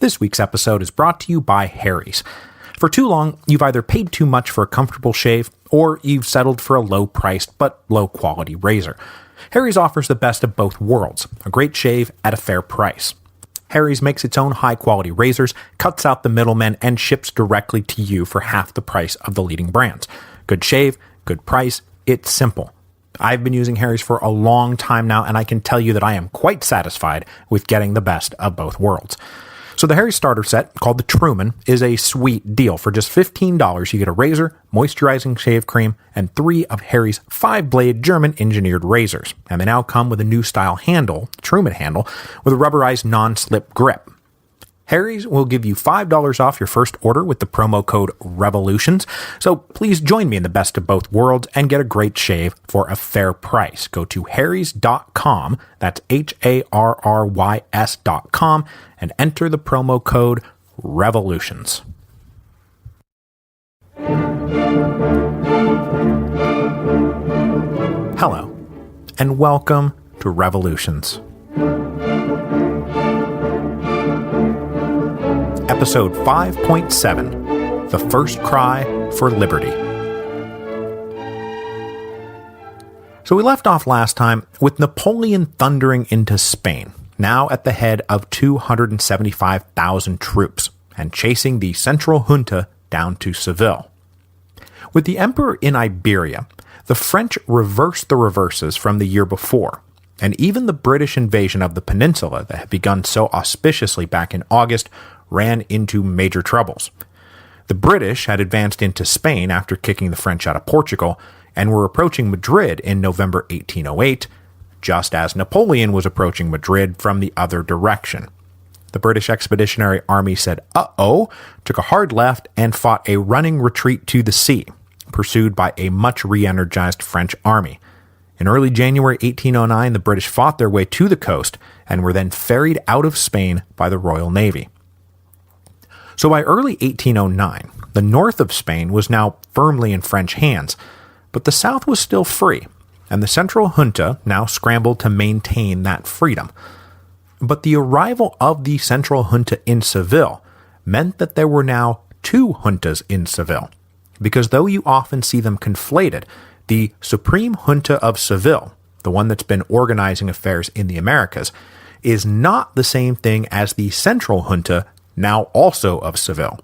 This week's episode is brought to you by Harry's. For too long, you've either paid too much for a comfortable shave, or you've settled for a low-priced but low-quality razor. Harry's offers the best of both worlds, a great shave at a fair price. Harry's makes its own high-quality razors, cuts out the middlemen, and ships directly to you for half the price of the leading brands. Good shave, good price, it's simple. I've been using Harry's for a long time now, and I can tell you that I am quite satisfied with getting the best of both worlds. So the Harry's starter set, called the Truman, is a sweet deal. For just $15, you get a razor, moisturizing shave cream, and 3 of Harry's 5-blade German-engineered razors. And they now come with a new style handle, Truman handle, with a rubberized non-slip grip. Harry's will give you $5 off your first order with the promo code REVOLUTIONS, so please join me in the best of both worlds and get a great shave for a fair price. Go to harrys.com, that's HARRYS.com, and enter the promo code REVOLUTIONS. Hello, and welcome to Revolutions. Episode 5.7, The First Cry for Liberty. So we left off last time with Napoleon thundering into Spain, now at the head of 275,000 troops, and chasing the Central Junta down to Seville. With the emperor in Iberia, the French reversed the reverses from the year before, and even the British invasion of the peninsula that had begun so auspiciously back in August ran into major troubles. The British had advanced into Spain after kicking the French out of Portugal, and were approaching Madrid in November 1808, just as Napoleon was approaching Madrid from the other direction. The British Expeditionary Army said, uh-oh, took a hard left and fought a running retreat to the sea, pursued by a much re-energized French army. In early January 1809, the British fought their way to the coast and were then ferried out of Spain by the Royal Navy. So by early 1809, the north of Spain was now firmly in French hands, but the south was still free, and the Central Junta now scrambled to maintain that freedom. But the arrival of the Central Junta in Seville meant that there were now 2 juntas in Seville, because though you often see them conflated, the Supreme Junta of Seville, the one that's been organizing affairs in the Americas, is not the same thing as the Central Junta, now also of Seville.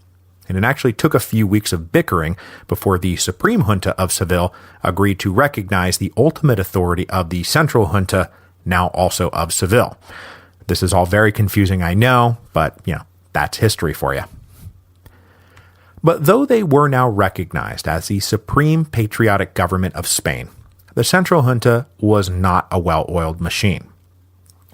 And it actually took a few weeks of bickering before the Supreme Junta of Seville agreed to recognize the ultimate authority of the Central Junta, now also of Seville. This is all very confusing, I know, but, that's history for you. But though they were now recognized as the supreme patriotic government of Spain, the Central Junta was not a well-oiled machine.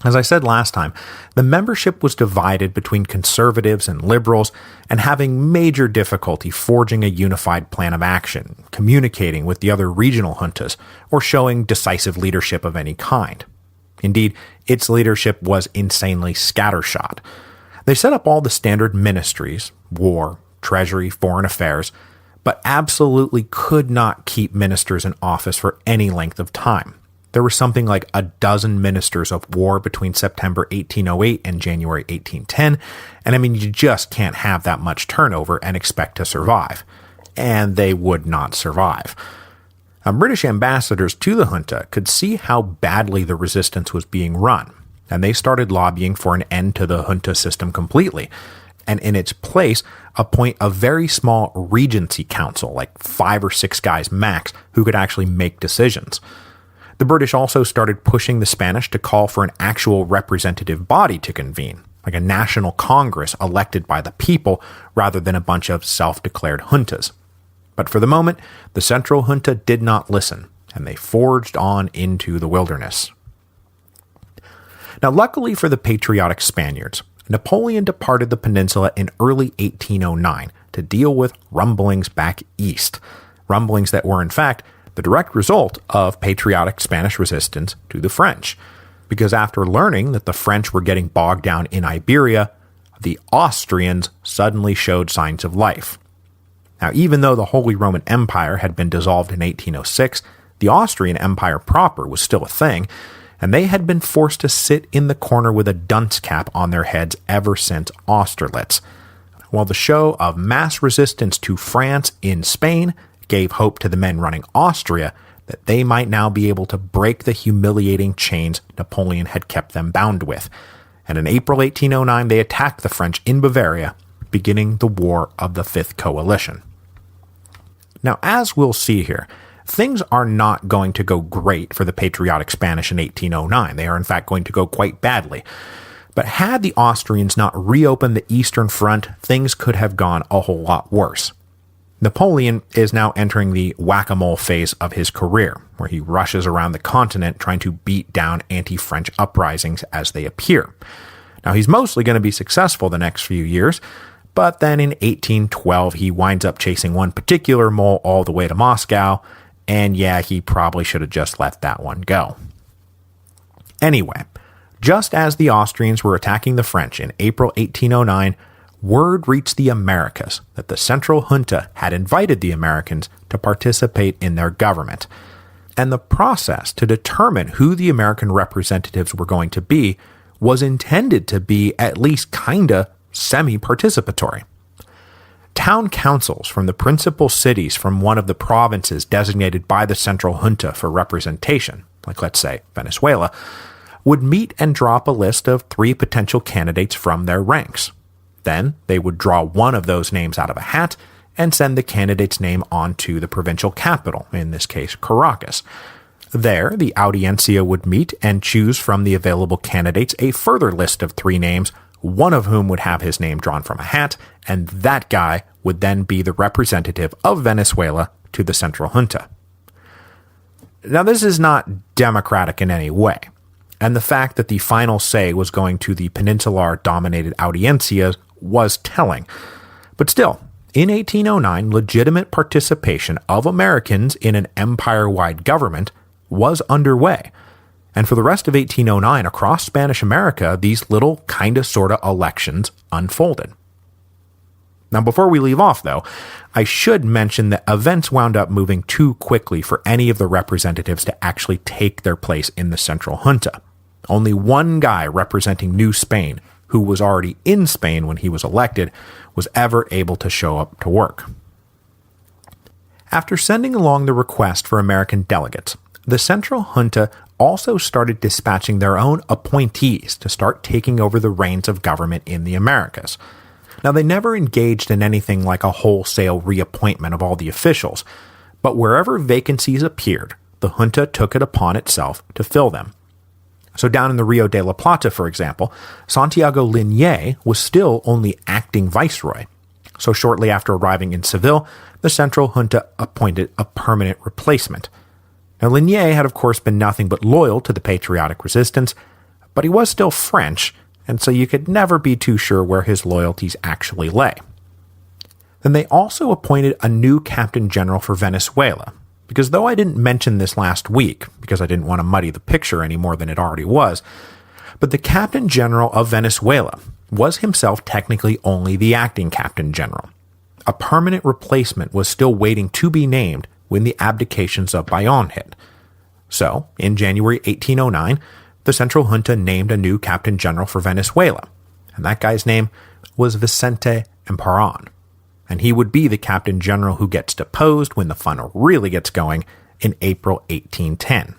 As I said last time, the membership was divided between conservatives and liberals and having major difficulty forging a unified plan of action, communicating with the other regional juntas, or showing decisive leadership of any kind. Indeed, its leadership was insanely scattershot. They set up all the standard ministries, war, treasury, foreign affairs, but absolutely could not keep ministers in office for any length of time. There were something like a dozen ministers of war between September 1808 and January 1810, and you just can't have that much turnover and expect to survive. And they would not survive. British ambassadors to the junta could see how badly the resistance was being run, and they started lobbying for an end to the junta system completely, and in its place appoint a very small regency council, like 5 or 6 guys max, who could actually make decisions. The British also started pushing the Spanish to call for an actual representative body to convene, like a national congress elected by the people rather than a bunch of self-declared juntas. But for the moment, the Central Junta did not listen, and they forged on into the wilderness. Now, luckily for the patriotic Spaniards, Napoleon departed the peninsula in early 1809 to deal with rumblings back east, rumblings that were in fact the direct result of patriotic Spanish resistance to the French, because after learning that the French were getting bogged down in Iberia, the Austrians suddenly showed signs of life. Now, even though the Holy Roman Empire had been dissolved in 1806, the Austrian Empire proper was still a thing, and they had been forced to sit in the corner with a dunce cap on their heads ever since Austerlitz. While the show of mass resistance to France in Spain gave hope to the men running Austria that they might now be able to break the humiliating chains Napoleon had kept them bound with. And in April 1809, they attacked the French in Bavaria, beginning the War of the Fifth Coalition. Now, as we'll see here, things are not going to go great for the patriotic Spanish in 1809. They are in fact going to go quite badly. But had the Austrians not reopened the Eastern Front, things could have gone a whole lot worse. Napoleon is now entering the whack-a-mole phase of his career, where he rushes around the continent trying to beat down anti-French uprisings as they appear. Now, he's mostly going to be successful the next few years, but then in 1812 he winds up chasing one particular mole all the way to Moscow, and yeah, he probably should have just let that one go. Anyway, just as the Austrians were attacking the French in April 1809, word reached the Americas that the Central Junta had invited the Americans to participate in their government. And the process to determine who the American representatives were going to be was intended to be at least kinda semi-participatory. Town councils from the principal cities from one of the provinces designated by the Central Junta for representation, like let's say Venezuela, would meet and drop a list of 3 potential candidates from their ranks. Then they would draw one of those names out of a hat and send the candidate's name on to the provincial capital, in this case Caracas. There, the audiencia would meet and choose from the available candidates a further list of 3 names, one of whom would have his name drawn from a hat, and that guy would then be the representative of Venezuela to the Central Junta. Now, this is not democratic in any way, and the fact that the final say was going to the peninsular-dominated audiencias was telling. But still, in 1809, legitimate participation of Americans in an empire-wide government was underway. And for the rest of 1809, across Spanish America, these little kinda sorta elections unfolded. Now, before we leave off, though, I should mention that events wound up moving too quickly for any of the representatives to actually take their place in the Central Junta. Only one guy representing New Spain, who was already in Spain when he was elected, was ever able to show up to work. After sending along the request for American delegates, the Central Junta also started dispatching their own appointees to start taking over the reins of government in the Americas. Now, they never engaged in anything like a wholesale reappointment of all the officials, but wherever vacancies appeared, the junta took it upon itself to fill them. So down in the Rio de la Plata, for example, Santiago Liniers was still only acting viceroy. So shortly after arriving in Seville, the Central Junta appointed a permanent replacement. Now, Liniers had of course been nothing but loyal to the patriotic resistance, but he was still French, and so you could never be too sure where his loyalties actually lay. Then they also appointed a new captain general for Venezuela, because though I didn't mention this last week, because I didn't want to muddy the picture any more than it already was, but the captain general of Venezuela was himself technically only the acting captain general. A permanent replacement was still waiting to be named when the abdications of Bayonne hit. So, in January 1809, the Central Junta named a new captain general for Venezuela, and that guy's name was Vicente Emperan, and he would be the captain general who gets deposed when the fun really gets going in April 1810.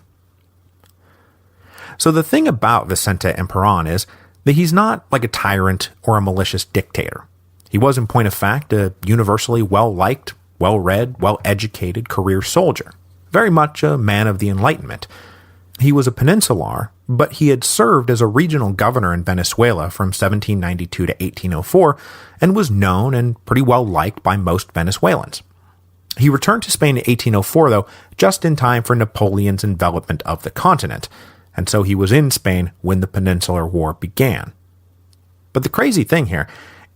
So the thing about Vicente Emperan is that he's not like a tyrant or a malicious dictator. He was, in point of fact, a universally well-liked, well-read, well-educated career soldier, very much a man of the Enlightenment. He was a peninsular, but he had served as a regional governor in Venezuela from 1792 to 1804 and was known and pretty well liked by most Venezuelans. He returned to Spain in 1804, though, just in time for Napoleon's envelopment of the continent, and so he was in Spain when the Peninsular War began. But the crazy thing here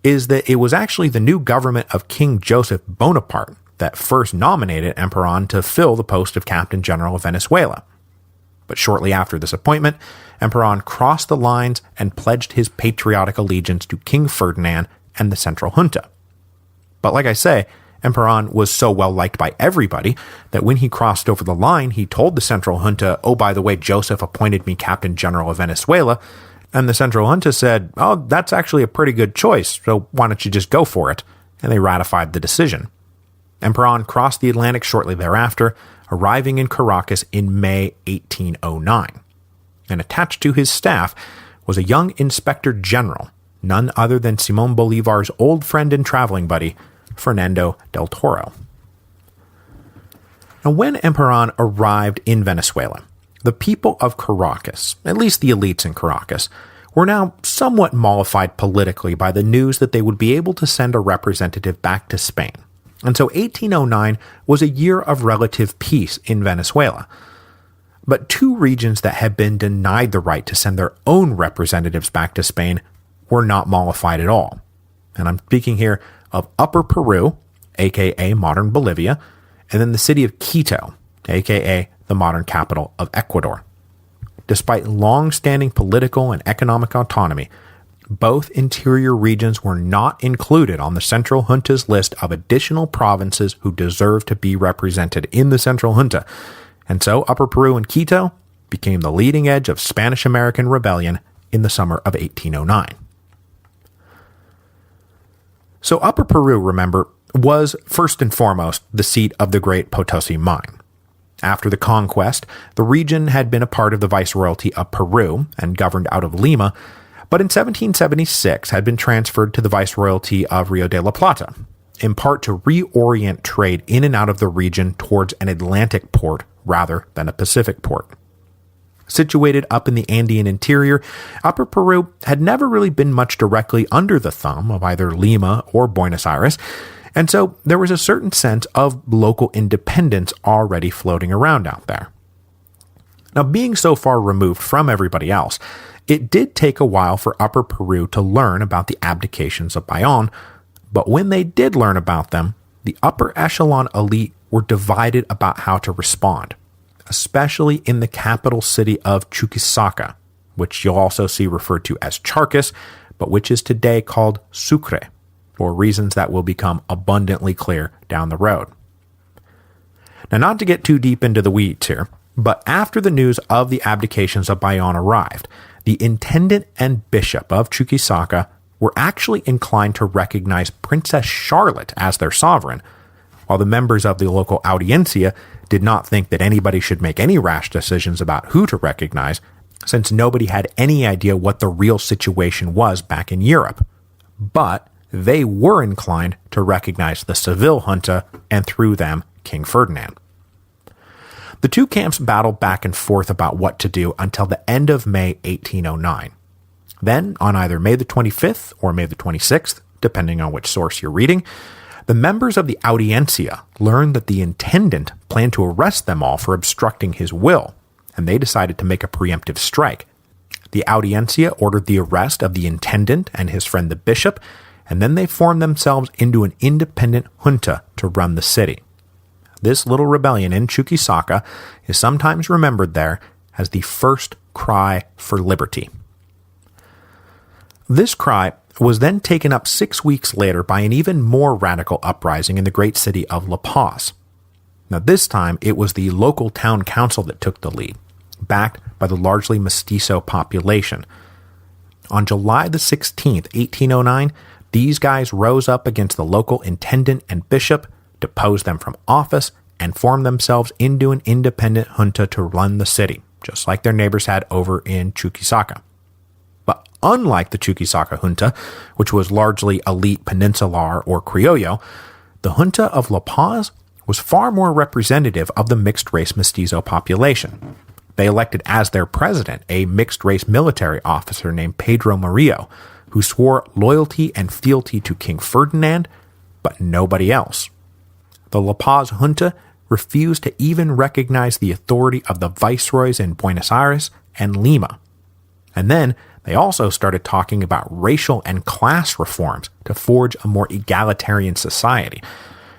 is that it was actually the new government of King Joseph Bonaparte that first nominated Emperan to fill the post of Captain General of Venezuela. But shortly after this appointment, Emperan crossed the lines and pledged his patriotic allegiance to King Ferdinand and the Central Junta. But like I say, Emperor was so well liked by everybody that when he crossed over the line, he told the Central Junta, "Oh, by the way, Joseph appointed me Captain General of Venezuela." And the Central Junta said, "Oh, that's actually a pretty good choice, so why don't you just go for it?" And they ratified the decision. Emperor crossed the Atlantic shortly thereafter, arriving in Caracas in May 1809. And attached to his staff was a young inspector general, none other than Simón Bolívar's old friend and traveling buddy, Fernando del Toro. Now, when Emperor arrived in Venezuela, the people of Caracas, at least the elites in Caracas, were now somewhat mollified politically by the news that they would be able to send a representative back to Spain. And so 1809 was a year of relative peace in Venezuela. But two regions that had been denied the right to send their own representatives back to Spain were not mollified at all. And I'm speaking here of Upper Peru, aka modern Bolivia, and then the city of Quito, aka the modern capital of Ecuador. Despite long-standing political and economic autonomy, both interior regions were not included on the Central Junta's list of additional provinces who deserve to be represented in the Central Junta, and so Upper Peru and Quito became the leading edge of Spanish-American rebellion in the summer of 1809. So Upper Peru, remember, was first and foremost the seat of the Great Potosi Mine. After the conquest, the region had been a part of the Viceroyalty of Peru and governed out of Lima, but in 1776 had been transferred to the Viceroyalty of Rio de la Plata, in part to reorient trade in and out of the region towards an Atlantic port rather than a Pacific port. Situated up in the Andean interior, Upper Peru had never really been much directly under the thumb of either Lima or Buenos Aires, and so there was a certain sense of local independence already floating around out there. Now, being so far removed from everybody else, it did take a while for Upper Peru to learn about the abdications of Bayonne, but when they did learn about them, the upper echelon elite were divided about how to respond, especially in the capital city of Chuquisaca, which you'll also see referred to as Charcas, but which is today called Sucre, for reasons that will become abundantly clear down the road. Now, not to get too deep into the weeds here, but after the news of the abdications of Bayonne arrived, the intendant and bishop of Chuquisaca were actually inclined to recognize Princess Charlotte as their sovereign, while the members of the local audiencia did not think that anybody should make any rash decisions about who to recognize, since nobody had any idea what the real situation was back in Europe. But they were inclined to recognize the Seville junta, and through them, King Ferdinand. The two camps battled back and forth about what to do until the end of May 1809. Then, on either May the 25th or May the 26th, depending on which source you're reading, the members of the audiencia learned that the intendant planned to arrest them all for obstructing his will, and they decided to make a preemptive strike. The audiencia ordered the arrest of the intendant and his friend the bishop, and then they formed themselves into an independent junta to run the city. This little rebellion in Chuquisaca is sometimes remembered there as the first cry for liberty. This cry was then taken up 6 weeks later by an even more radical uprising in the great city of La Paz. Now, this time it was the local town council that took the lead, backed by the largely mestizo population. On July the 16th, 1809, these guys rose up against the local intendant and bishop, deposed them from office, and formed themselves into an independent junta to run the city, just like their neighbors had over in Chuquisaca. But unlike the Chuquisaca junta, which was largely elite peninsular or criollo, the junta of La Paz was far more representative of the mixed-race mestizo population. They elected as their president a mixed-race military officer named Pedro Murillo, who swore loyalty and fealty to King Ferdinand, but nobody else. The La Paz junta refused to even recognize the authority of the viceroys in Buenos Aires and Lima. And then they also started talking about racial and class reforms to forge a more egalitarian society.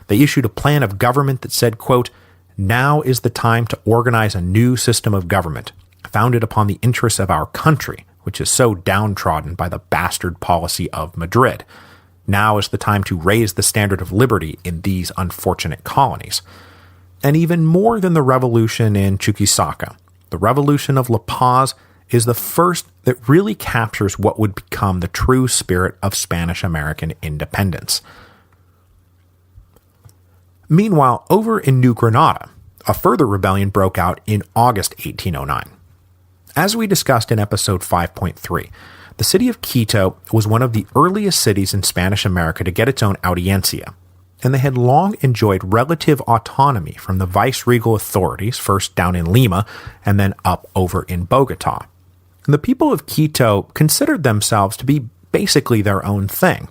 They issued a plan of government that said, quote, "Now is the time to organize a new system of government, founded upon the interests of our country, which is so downtrodden by the bastard policy of Madrid." Now is the time to raise the standard of liberty in these unfortunate colonies. And even more than the revolution in Chuquisaca, the revolution of La Paz is the first that really captures what would become the true spirit of Spanish-American independence. Meanwhile, over in New Granada, a further rebellion broke out in August 1809. As we discussed in episode 5.3, the city of Quito was one of the earliest cities in Spanish America to get its own audiencia, and they had long enjoyed relative autonomy from the viceregal authorities, first down in Lima and then up over in Bogota. And the people of Quito considered themselves to be basically their own thing.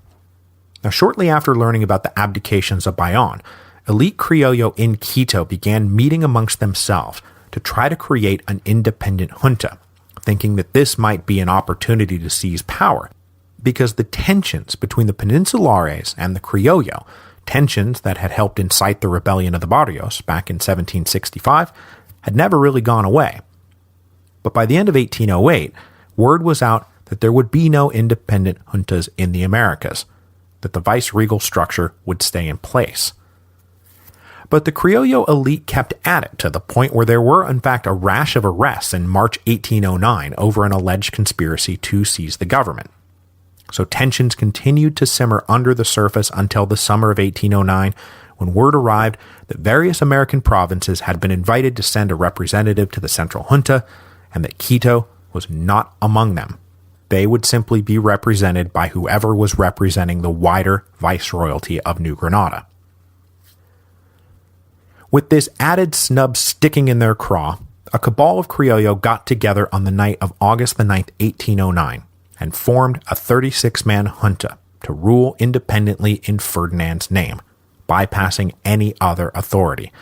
Now, shortly after learning about the abdications of Bayonne, elite Criollo in Quito began meeting amongst themselves to try to create an independent junta, thinking that this might be an opportunity to seize power, because the tensions between the Peninsulares and the Criollo, tensions that had helped incite the rebellion of the Barrios back in 1765, had never really gone away. But by the end of 1808, word was out that there would be no independent juntas in the Americas, that the viceregal structure would stay in place. But the Criollo elite kept at it to the point where there were in fact a rash of arrests in March 1809 over an alleged conspiracy to seize the government. So tensions continued to simmer under the surface until the summer of 1809, when word arrived that various American provinces had been invited to send a representative to the Central Junta, and that Quito was not among them. They would simply be represented by whoever was representing the wider viceroyalty of New Granada. With this added snub sticking in their craw, a cabal of Criollo got together on the night of August the 9th, 1809, and formed a 36-man junta to rule independently in Ferdinand's name, bypassing any other authority.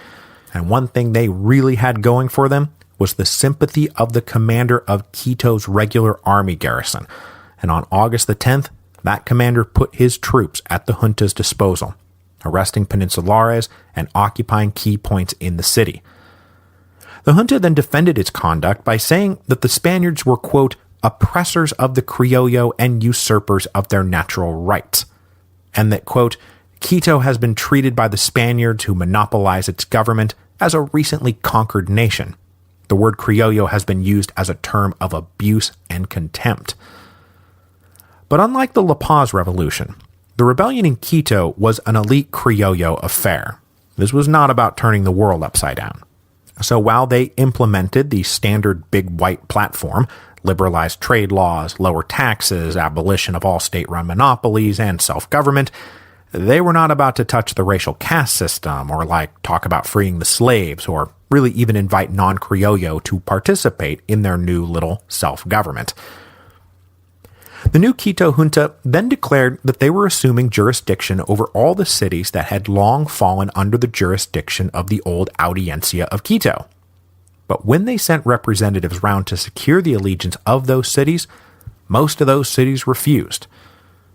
And one thing they really had going for them was the sympathy of the commander of Quito's regular army garrison, and on August the 10th, that commander put his troops at the junta's disposal, arresting Peninsulares and occupying key points in the city. The junta then defended its conduct by saying that the Spaniards were, quote, oppressors of the Criollo and usurpers of their natural rights, and that, quote, Quito has been treated by the Spaniards who monopolize its government as a recently conquered nation. The word Criollo has been used as a term of abuse and contempt. But unlike the La Paz Revolution, the rebellion in Quito was an elite Criollo affair. This was not about turning the world upside down. So while they implemented the standard big white platform, liberalized trade laws, lower taxes, abolition of all state-run monopolies, and self-government, they were not about to touch the racial caste system or talk about freeing the slaves or really even invite non-Criollo to participate in their new little self-government. The new Quito junta then declared that they were assuming jurisdiction over all the cities that had long fallen under the jurisdiction of the old Audiencia of Quito. But when they sent representatives round to secure the allegiance of those cities, most of those cities refused.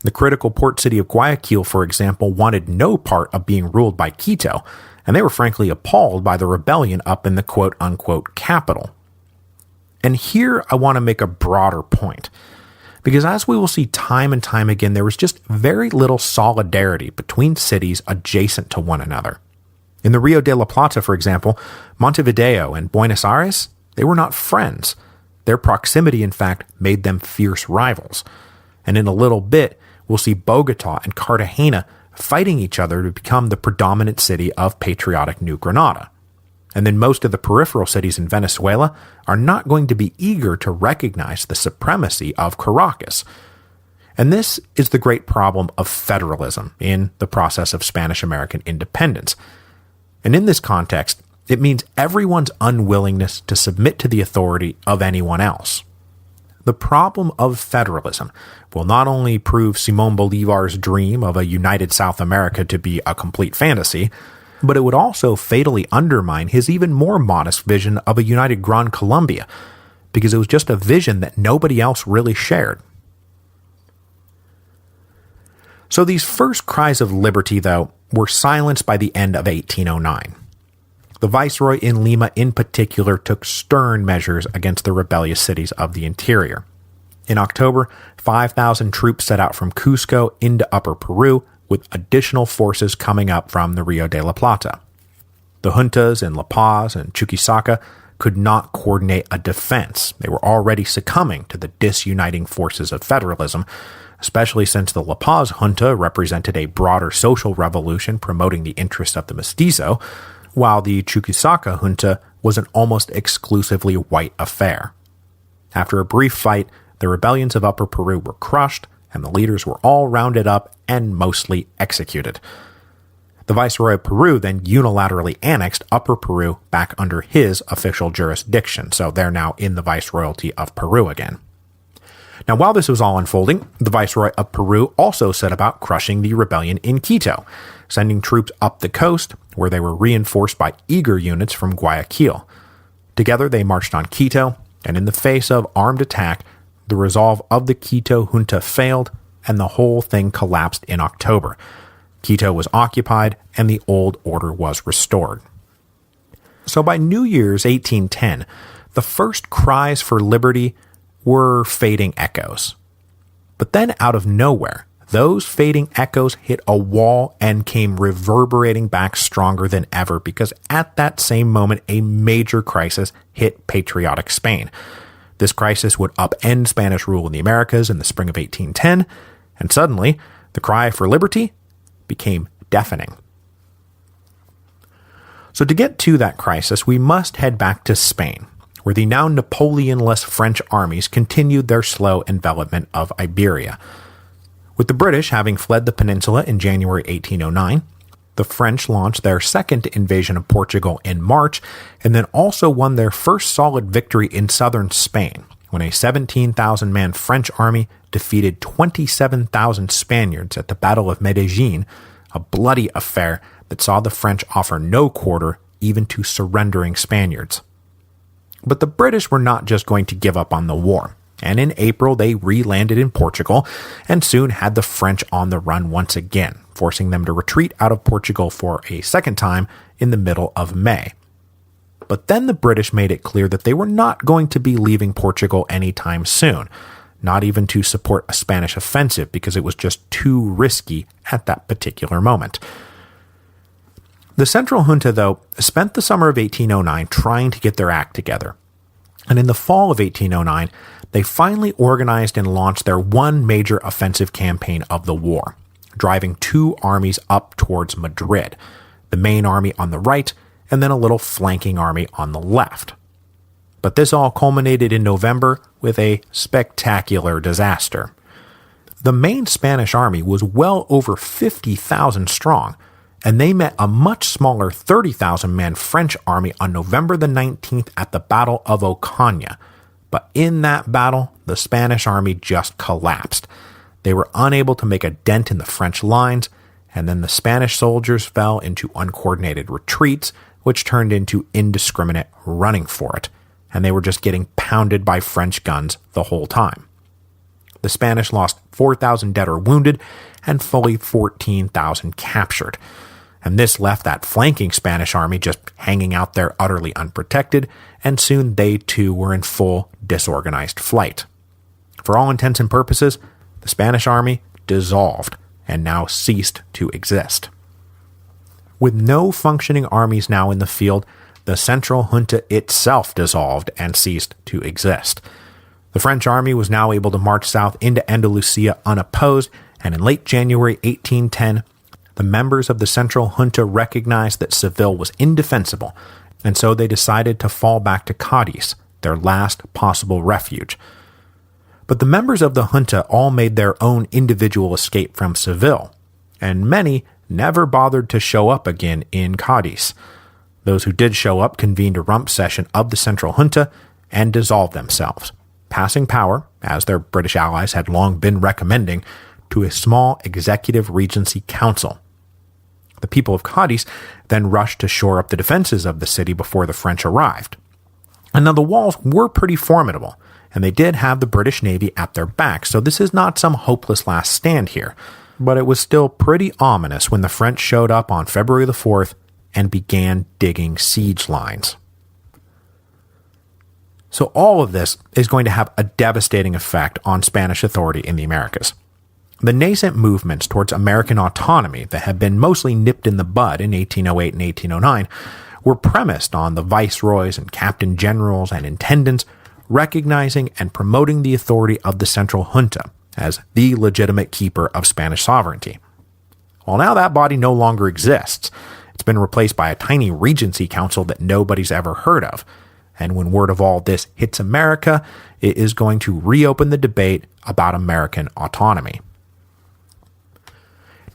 The critical port city of Guayaquil, for example, wanted no part of being ruled by Quito, and they were frankly appalled by the rebellion up in the quote-unquote capital. And here I want to make a broader point, because as we will see time and time again, there was just very little solidarity between cities adjacent to one another. In the Rio de la Plata, for example, Montevideo and Buenos Aires, they were not friends. Their proximity, in fact, made them fierce rivals. And in a little bit, we'll see Bogota and Cartagena fighting each other to become the predominant city of patriotic New Granada. And then most of the peripheral cities in Venezuela are not going to be eager to recognize the supremacy of Caracas. And this is the great problem of federalism in the process of Spanish-American independence. And in this context, it means everyone's unwillingness to submit to the authority of anyone else. The problem of federalism will not only prove Simón Bolívar's dream of a united South America to be a complete fantasy, but it would also fatally undermine his even more modest vision of a united Gran Colombia, because it was just a vision that nobody else really shared. So these first cries of liberty, though, were silenced by the end of 1809. The viceroy in Lima in particular took stern measures against the rebellious cities of the interior. In October, 5,000 troops set out from Cusco into Upper Peru, with additional forces coming up from the Rio de la Plata. The juntas in La Paz and Chuquisaca could not coordinate a defense. They were already succumbing to the disuniting forces of federalism, especially since the La Paz junta represented a broader social revolution promoting the interests of the mestizo, while the Chuquisaca junta was an almost exclusively white affair. After a brief fight, the rebellions of Upper Peru were crushed, and the leaders were all rounded up and mostly executed. The Viceroy of Peru then unilaterally annexed Upper Peru back under his official jurisdiction, so they're now in the Viceroyalty of Peru again. Now, while this was all unfolding, the Viceroy of Peru also set about crushing the rebellion in Quito, sending troops up the coast, where they were reinforced by eager units from Guayaquil. Together, they marched on Quito, and in the face of armed attack, the resolve of the Quito junta failed, and the whole thing collapsed in October. Quito was occupied, and the old order was restored. So by New Year's 1810, the first cries for liberty were fading echoes. But then out of nowhere, those fading echoes hit a wall and came reverberating back stronger than ever, because at that same moment, a major crisis hit patriotic Spain. This crisis would upend Spanish rule in the Americas in the spring of 1810, and suddenly, the cry for liberty became deafening. So to get to that crisis, we must head back to Spain, where the now Napoleon-less French armies continued their slow envelopment of Iberia. With the British having fled the peninsula in January 1809, the French launched their second invasion of Portugal in March, and then also won their first solid victory in southern Spain, when a 17,000-man French army defeated 27,000 Spaniards at the Battle of Medellin, a bloody affair that saw the French offer no quarter even to surrendering Spaniards. But the British were not just going to give up on the war, and in April they re-landed in Portugal and soon had the French on the run once again, forcing them to retreat out of Portugal for a second time in the middle of May. But then the British made it clear that they were not going to be leaving Portugal anytime soon, not even to support a Spanish offensive, because it was just too risky at that particular moment. The Central Junta, though, spent the summer of 1809 trying to get their act together. And in the fall of 1809, they finally organized and launched their one major offensive campaign of the war, driving two armies up towards Madrid, the main army on the right, and then a little flanking army on the left. But this all culminated in November with a spectacular disaster. The main Spanish army was well over 50,000 strong, and they met a much smaller 30,000-man French army on November the 19th at the Battle of Ocaña. But in that battle, the Spanish army just collapsed. They were unable to make a dent in the French lines, and then the Spanish soldiers fell into uncoordinated retreats, which turned into indiscriminate running for it, and they were just getting pounded by French guns the whole time. The Spanish lost 4,000 dead or wounded, and fully 14,000 captured, and this left that flanking Spanish army just hanging out there utterly unprotected, and soon they too were in full disorganized flight. For all intents and purposes, the Spanish army dissolved and now ceased to exist. With no functioning armies now in the field, the Central Junta itself dissolved and ceased to exist. The French army was now able to march south into Andalusia unopposed, and in late January 1810, the members of the Central Junta recognized that Seville was indefensible, and so they decided to fall back to Cadiz, their last possible refuge. But the members of the junta all made their own individual escape from Seville, and many never bothered to show up again in Cadiz. Those who did show up convened a rump session of the Central Junta and dissolved themselves, passing power, as their British allies had long been recommending, to a small executive regency council. The people of Cadiz then rushed to shore up the defenses of the city before the French arrived. And now the walls were pretty formidable, and they did have the British Navy at their back, so this is not some hopeless last stand here. But it was still pretty ominous when the French showed up on February the 4th and began digging siege lines. So all of this is going to have a devastating effect on Spanish authority in the Americas. The nascent movements towards American autonomy that had been mostly nipped in the bud in 1808 and 1809 were premised on the viceroys and captain generals and intendants recognizing and promoting the authority of the central junta as the legitimate keeper of Spanish sovereignty. Well, now that body no longer exists. It's been replaced by a tiny regency council that nobody's ever heard of. And when word of all this hits America, it is going to reopen the debate about American autonomy.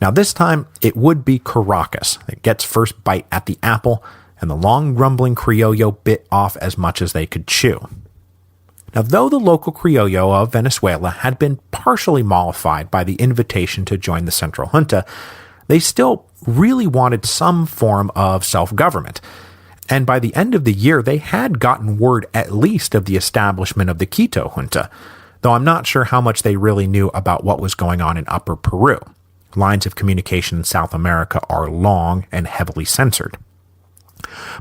Now this time, it would be Caracas that gets first bite at the apple, and the long grumbling Criollo bit off as much as they could chew. Now, though the local Criollo of Venezuela had been partially mollified by the invitation to join the Central Junta, they still really wanted some form of self-government. And by the end of the year, they had gotten word at least of the establishment of the Quito Junta, though I'm not sure how much they really knew about what was going on in Upper Peru. Lines of communication in South America are long and heavily censored.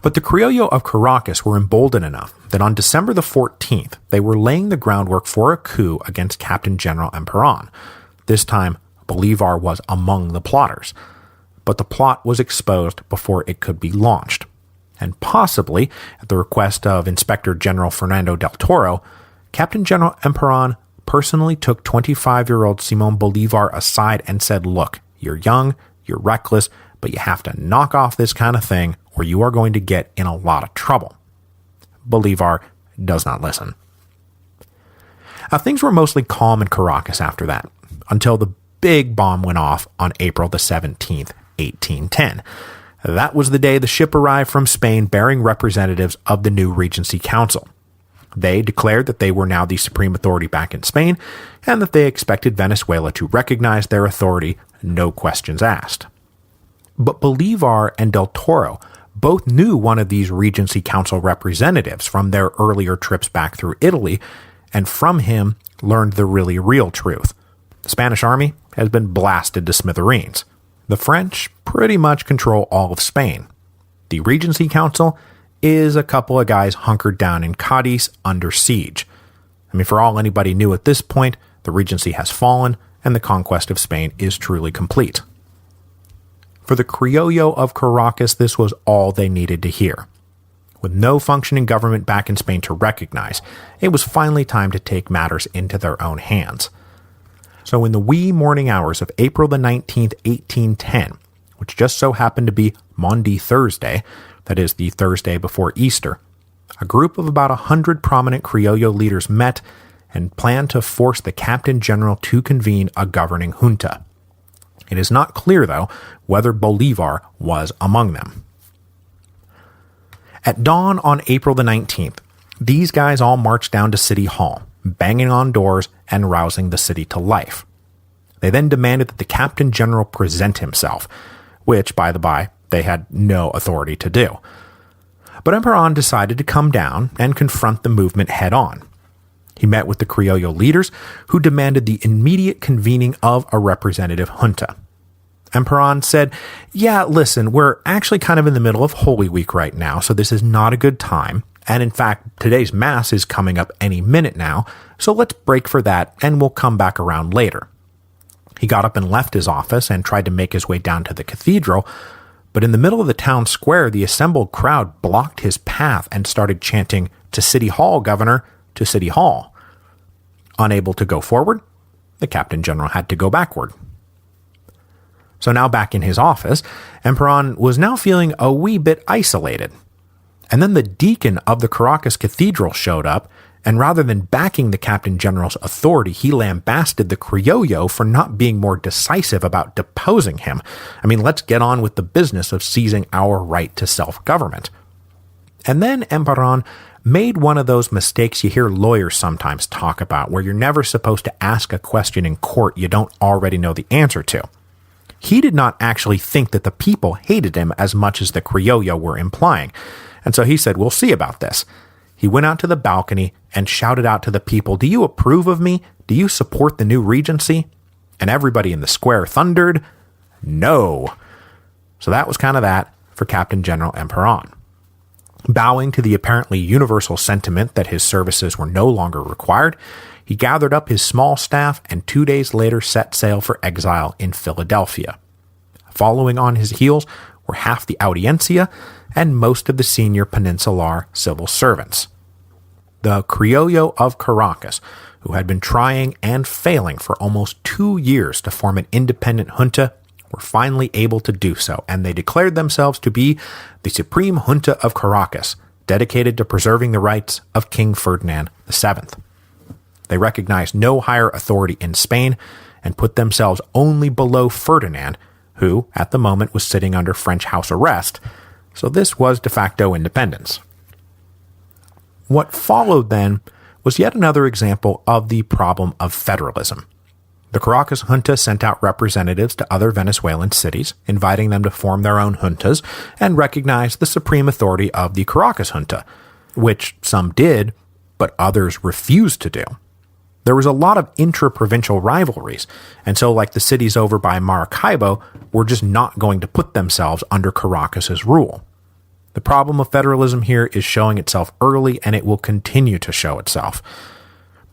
But the Criollo of Caracas were emboldened enough that on December the 14th, they were laying the groundwork for a coup against Captain General Emperan. This time, Bolívar was among the plotters. But the plot was exposed before it could be launched. And possibly, at the request of Inspector General Fernando del Toro, Captain General Emperan personally took 25-year-old Simón Bolívar aside and said, "Look, you're young, you're reckless, but you have to knock off this kind of thing or you are going to get in a lot of trouble." Bolívar does not listen. Now, things were mostly calm in Caracas after that, until the big bomb went off on April the 17th, 1810. That was the day the ship arrived from Spain bearing representatives of the new Regency Council. They declared that they were now the supreme authority back in Spain, and that they expected Venezuela to recognize their authority, no questions asked. But Bolívar and Del Toro both knew one of these Regency Council representatives from their earlier trips back through Italy, and from him learned the really real truth. The Spanish army has been blasted to smithereens. The French pretty much control all of Spain. The Regency Council is a couple of guys hunkered down in Cadiz under siege. I mean, for all anybody knew at this point, the Regency has fallen, and the conquest of Spain is truly complete. For the Criollo of Caracas, this was all they needed to hear. With no functioning government back in Spain to recognize, it was finally time to take matters into their own hands. So in the wee morning hours of April the 19th, 1810, which just so happened to be Maundy Thursday, that is the Thursday before Easter, a group of about 100 prominent Criollo leaders met and planned to force the Captain General to convene a governing junta. It is not clear, though, whether Bolívar was among them. At dawn on April the 19th, these guys all marched down to City Hall, banging on doors and rousing the city to life. They then demanded that the Captain General present himself, which, by the by, they had no authority to do. But Emperan decided to come down and confront the movement head-on. He met with the Criollo leaders, who demanded the immediate convening of a representative junta. Emperan said, "Yeah, listen, we're actually kind of in the middle of Holy Week right now, so this is not a good time. And in fact, today's Mass is coming up any minute now, so let's break for that and we'll come back around later." He got up and left his office and tried to make his way down to the cathedral, but in the middle of the town square, the assembled crowd blocked his path and started chanting, "To City Hall, Governor, to City Hall." Unable to go forward, the Captain General had to go backward. So now back in his office, Emperan was now feeling a wee bit isolated. And then the deacon of the Caracas Cathedral showed up, and rather than backing the Captain General's authority, he lambasted the Criollo for not being more decisive about deposing him. I mean, let's get on with the business of seizing our right to self-government. And then Emperan made one of those mistakes you hear lawyers sometimes talk about, where you're never supposed to ask a question in court you don't already know the answer to. He did not actually think that the people hated him as much as the Criollo were implying, and so he said, "We'll see about this." He went out to the balcony and shouted out to the people, "Do you approve of me? Do you support the new Regency?" And everybody in the square thundered, "No." So that was kind of that for Captain General Emperan. Bowing to the apparently universal sentiment that his services were no longer required, he gathered up his small staff and 2 days later set sail for exile in Philadelphia. Following on his heels were half the Audiencia and most of the senior peninsular civil servants. The Criollo of Caracas, who had been trying and failing for almost 2 years to form an independent junta, were finally able to do so, and they declared themselves to be the Supreme Junta of Caracas, dedicated to preserving the rights of King Ferdinand VII. They recognized no higher authority in Spain and put themselves only below Ferdinand, who, at the moment, was sitting under French house arrest, so this was de facto independence. What followed, then, was yet another example of the problem of federalism. The Caracas junta sent out representatives to other Venezuelan cities, inviting them to form their own juntas and recognize the supreme authority of the Caracas junta, which some did, but others refused to do. There was a lot of intra-provincial rivalries, and so like the cities over by Maracaibo were just not going to put themselves under Caracas's rule. The problem of federalism here is showing itself early, and it will continue to show itself.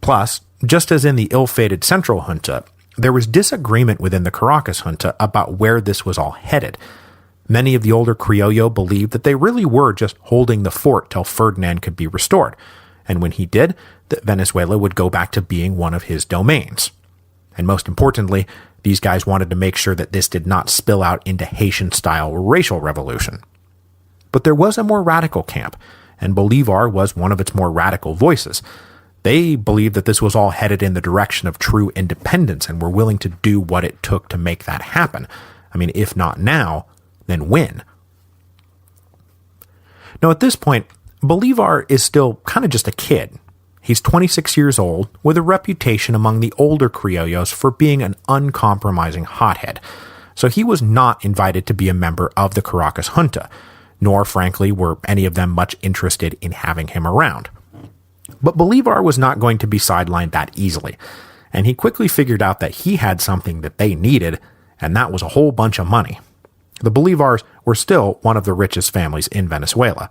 Plus, just as in the ill-fated Central Junta, there was disagreement within the Caracas Junta about where this was all headed. Many of the older Criollo believed that they really were just holding the fort till Ferdinand could be restored, and when he did, that Venezuela would go back to being one of his domains. And most importantly, these guys wanted to make sure that this did not spill out into Haitian-style racial revolution. But there was a more radical camp, and Bolívar was one of its more radical voices. They believed that this was all headed in the direction of true independence and were willing to do what it took to make that happen. I mean, if not now, then when? Now, at this point, Bolívar is still kind of just a kid. He's 26 years old, with a reputation among the older Criollos for being an uncompromising hothead. So he was not invited to be a member of the Caracas Junta, nor, frankly, were any of them much interested in having him around. But Bolívar was not going to be sidelined that easily, and he quickly figured out that he had something that they needed, and that was a whole bunch of money. The Bolívars were still one of the richest families in Venezuela.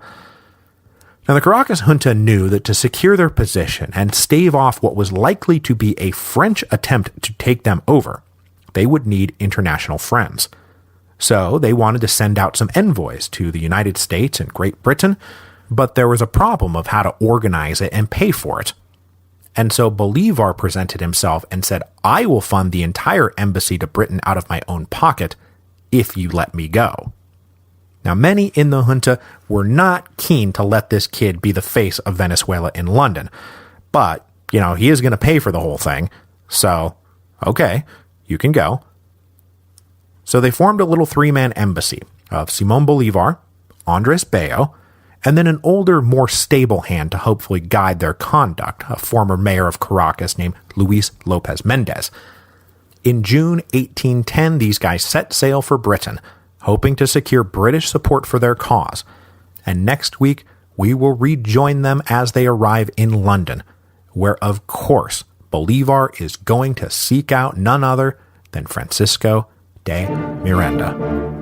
Now, the Caracas Junta knew that to secure their position and stave off what was likely to be a French attempt to take them over, they would need international friends. So they wanted to send out some envoys to the United States and Great Britain, but there was a problem of how to organize it and pay for it. And so Bolívar presented himself and said, I will fund the entire embassy to Britain out of my own pocket if you let me go. Now, many in the junta were not keen to let this kid be the face of Venezuela in London, but, he is going to pay for the whole thing, so, okay, you can go. So they formed a little 3-man embassy of Simón Bolívar, Andrés Bello, and then an older, more stable hand to hopefully guide their conduct, a former mayor of Caracas named Luis López Méndez. In June 1810, these guys set sail for Britain, hoping to secure British support for their cause. And next week, we will rejoin them as they arrive in London, where, of course, Bolívar is going to seek out none other than Francisco de Miranda.